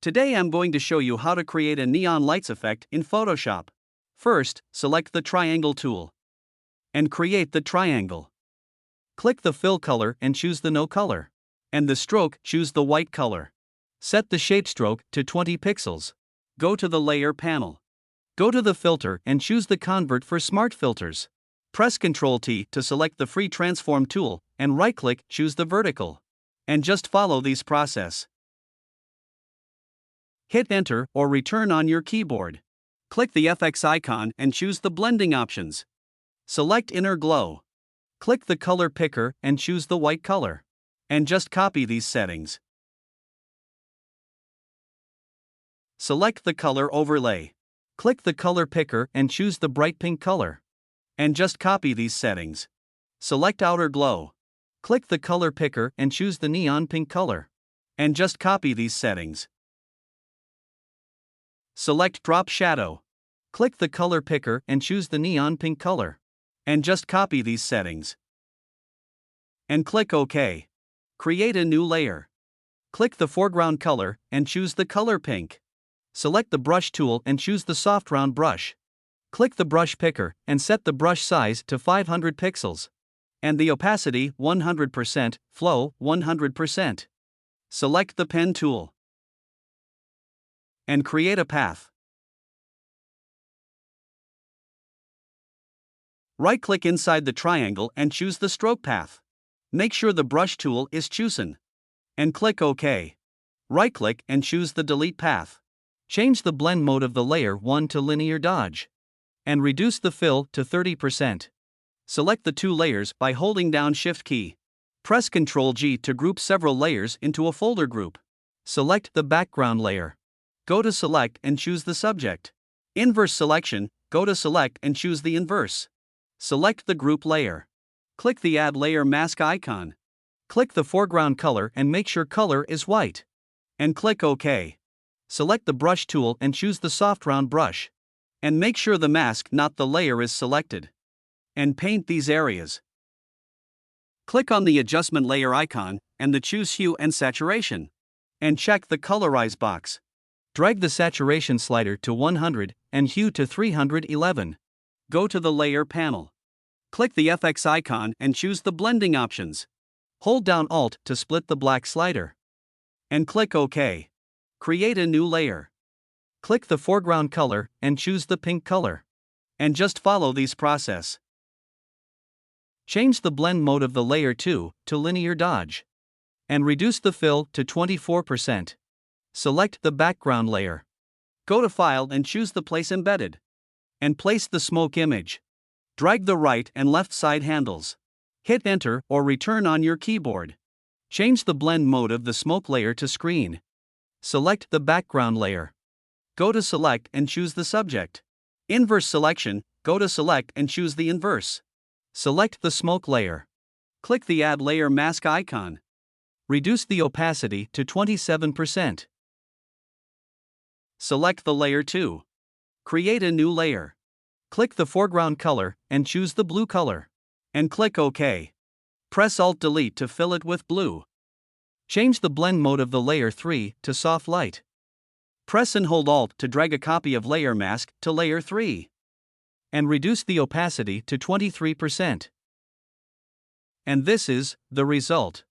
Today I'm going to show you how to create a neon lights effect in Photoshop. First, select the triangle tool and create the triangle. Click the fill color and choose the no color. And the stroke, choose the white color. Set the shape stroke to 20 pixels. Go to the layer panel. Go to the filter and choose the convert for smart filters. Press Ctrl T to select the free transform tool and right click, choose the vertical. And just follow these process. Hit enter or return on your keyboard. Click the FX icon and choose the blending options. Select inner glow. Click the color picker and choose the white color. And just copy these settings. Select the color overlay. Click the color picker and choose the bright pink color. And just copy these settings. Select outer glow. Click the color picker and choose the neon pink color. And just copy these settings. Select drop shadow. Click the color picker and choose the neon pink color. And just copy these settings. And click OK. Create a new layer. Click the foreground color and choose the color pink. Select the brush tool and choose the soft round brush. Click the brush picker and set the brush size to 500 pixels. And the opacity 100%, flow 100%. Select the pen tool. And create a path. Right-click inside the triangle and choose the stroke path. Make sure the brush tool is chosen. And click OK. Right-click and choose the delete path. Change the blend mode of the layer 1 to linear dodge. And reduce the fill to 30%. Select the two layers by holding down Shift key. Press Ctrl G to group several layers into a folder group. Select the background layer. Go to Select and choose the subject. Inverse selection, go to Select and choose the inverse. Select the group layer. Click the Add Layer Mask icon. Click the foreground color and make sure color is white. And click OK. Select the brush tool and choose the soft round brush. And make sure the mask, not the layer, is selected. And paint these areas. Click on the adjustment layer icon and the choose hue and saturation. And check the colorize box. Drag the saturation slider to 100 and hue to 311. Go to the layer panel. Click the FX icon and choose the blending options. Hold down Alt to split the black slider. And click OK. Create a new layer. Click the foreground color and choose the pink color. And just follow these process. Change the blend mode of the layer 2 to linear dodge. And reduce the fill to 24%. Select the background layer. Go to File and choose the Place Embedded. And place the smoke image. Drag the right and left side handles. Hit Enter or return on your keyboard. Change the blend mode of the smoke layer to screen. Select the background layer. Go to Select and choose the subject. Inverse selection, go to Select and choose the inverse. Select the smoke layer. Click the Add Layer Mask icon. Reduce the opacity to 27%. Select the layer 2. Create a new layer. Click the foreground color and choose the blue color. And click OK. Press Alt-Delete to fill it with blue. Change the blend mode of the layer 3 to soft light. Press and hold Alt to drag a copy of layer mask to layer 3. And reduce the opacity to 23%. And this is the result.